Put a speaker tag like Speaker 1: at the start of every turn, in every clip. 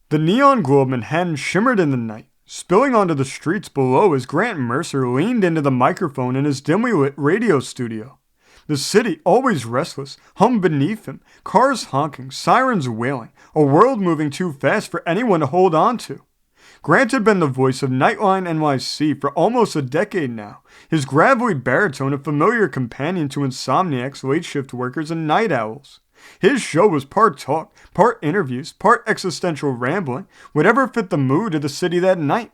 Speaker 1: The neon glow of Manhattan shimmered in the night, spilling onto the streets below as Grant Mercer leaned into the microphone in his dimly lit radio studio. The city, always restless, hummed beneath him, cars honking, sirens wailing, a world moving too fast for anyone to hold on to. Grant had been the voice of Nightline NYC for almost a decade now, his gravelly baritone a familiar companion to insomniacs, late-shift workers, and night owls. His show was part talk, part interviews, part existential rambling, whatever fit the mood of the city that night.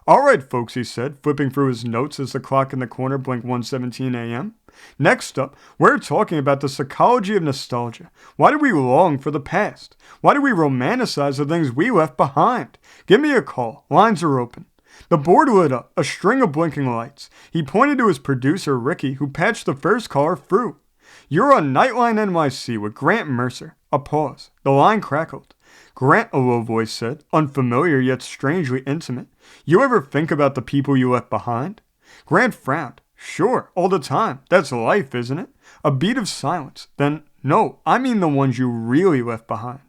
Speaker 1: "All right, folks," he said, flipping through his notes as the clock in the corner blinked 1:17 a.m. "Next up, we're talking about the psychology of nostalgia. Why do we long for the past? Why do we romanticize the things we left behind? Give me a call. Lines are open." The board lit up, a string of blinking lights. He pointed to his producer, Ricky, who patched the first caller through. "You're on Nightline NYC with Grant Mercer." A pause. The line crackled. "Grant," a low voice said, unfamiliar yet strangely intimate, "you ever think about the people you left behind?" Grant frowned. "Sure, all the time. That's life, isn't it?" A beat of silence. Then, "No, I mean the ones you really left behind."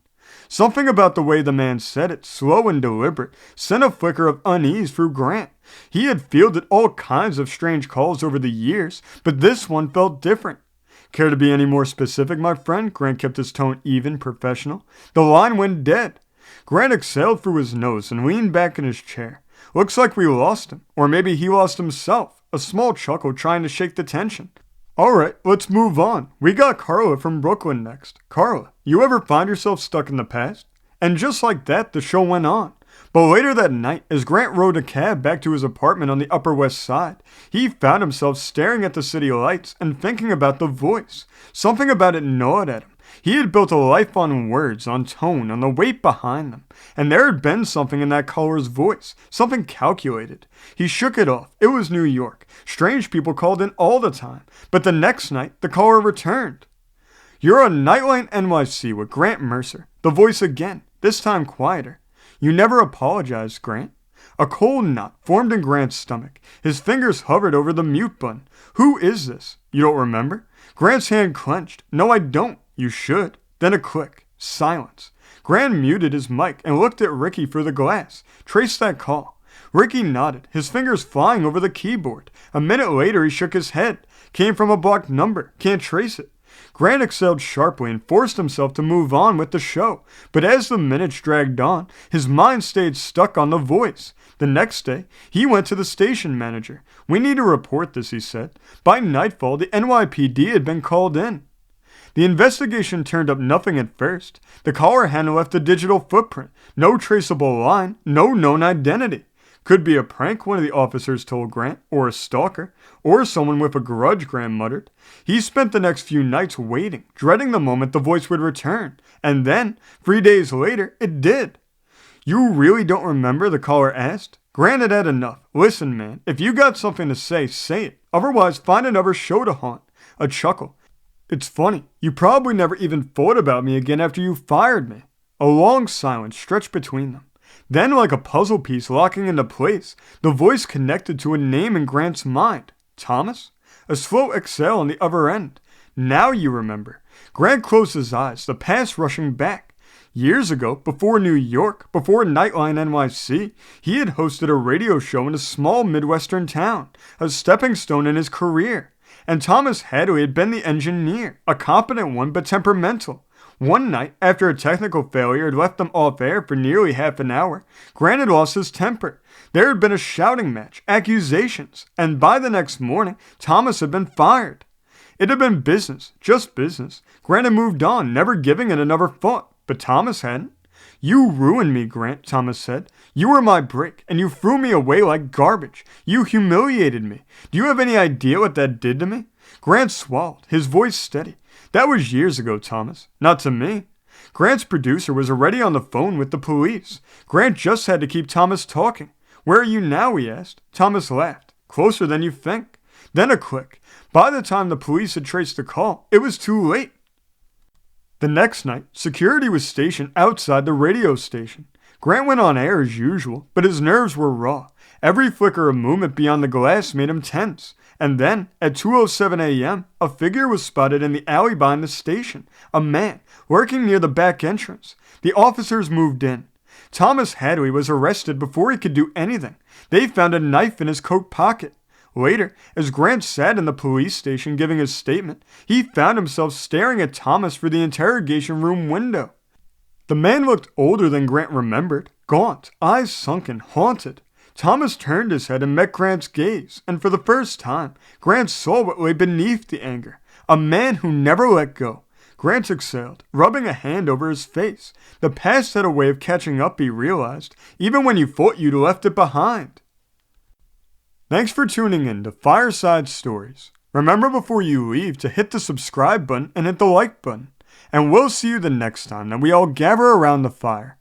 Speaker 1: Something about the way the man said it, slow and deliberate, sent a flicker of unease through Grant. He had fielded all kinds of strange calls over the years, but this one felt different. "Care to be any more specific, my friend?" Grant kept his tone even, professional. The line went dead. Grant exhaled through his nose and leaned back in his chair. "Looks like we lost him. Or maybe he lost himself." A small chuckle trying to shake the tension. "All right, let's move on. We got Carla from Brooklyn next. Carla, you ever find yourself stuck in the past?" And just like that, the show went on. But later that night, as Grant rode a cab back to his apartment on the Upper West Side, he found himself staring at the city lights and thinking about the voice. Something about it gnawed at him. He had built a life on words, on tone, on the weight behind them. And there had been something in that caller's voice, something calculated. He shook it off. It was New York. Strange people called in all the time. But the next night, the caller returned. "You're on Nightline NYC with Grant Mercer." The voice again, this time quieter. "You never apologized, Grant." A cold knot formed in Grant's stomach. His fingers hovered over the mute button. "Who is this?" "You don't remember?" Grant's hand clenched. "No, I don't." "You should." Then a click. Silence. Grant muted his mic and looked at Ricky through the glass. Traced that call. Ricky nodded, his fingers flying over the keyboard. A minute later, he shook his head. "Came from a blocked number. Can't trace it." Grant exhaled sharply and forced himself to move on with the show. But as the minutes dragged on, his mind stayed stuck on the voice. The next day, he went to the station manager. "We need to report this," he said. By nightfall, the NYPD had been called in. The investigation turned up nothing at first. The caller hadn't left a digital footprint, no traceable line, no known identity. "Could be a prank," one of the officers told Grant, "or a stalker, or someone with a grudge," Grant muttered. He spent the next few nights waiting, dreading the moment the voice would return. And then, 3 days later, it did. "You really don't remember?" the caller asked. Grant had had enough. "Listen, man, if you got something to say it. Otherwise, find another show to haunt." A chuckle. "It's funny. You probably never even thought about me again after you fired me." A long silence stretched between them. Then, like a puzzle piece locking into place, the voice connected to a name in Grant's mind. "Thomas?" A slow exhale on the other end. "Now you remember." Grant closed his eyes, the past rushing back. Years ago, before New York, before Nightline NYC, he had hosted a radio show in a small Midwestern town, a stepping stone in his career. And Thomas Hadley had been the engineer, a competent one but temperamental. One night, after a technical failure had left them off air for nearly half an hour, Grant had lost his temper. There had been a shouting match, accusations, and by the next morning, Thomas had been fired. It had been business, just business. Grant had moved on, never giving it another thought, but Thomas hadn't. "You ruined me, Grant," Thomas said. "You were my brick, and you threw me away like garbage. You humiliated me. Do you have any idea what that did to me?" Grant swallowed, his voice steady. "That was years ago, Thomas. Not to me." Grant's producer was already on the phone with the police. Grant just had to keep Thomas talking. "Where are you now?" he asked. Thomas laughed. "Closer than you think." Then a click. By the time the police had traced the call, it was too late. The next night, security was stationed outside the radio station. Grant went on air as usual, but his nerves were raw. Every flicker of movement beyond the glass made him tense. And then, at 2:07 a.m., a figure was spotted in the alley behind the station. A man, lurking near the back entrance. The officers moved in. Thomas Hadley was arrested before he could do anything. They found a knife in his coat pocket. Later, as Grant sat in the police station giving his statement, he found himself staring at Thomas through the interrogation room window. The man looked older than Grant remembered, gaunt, eyes sunken, haunted. Thomas turned his head and met Grant's gaze, and for the first time, Grant saw what lay beneath the anger. A man who never let go. Grant exhaled, rubbing a hand over his face. The past had a way of catching up, he realized, even when you thought you'd left it behind. Thanks for tuning in to Fireside Stories. Remember before you leave to hit the subscribe button and hit the like button. And we'll see you the next time that we all gather around the fire.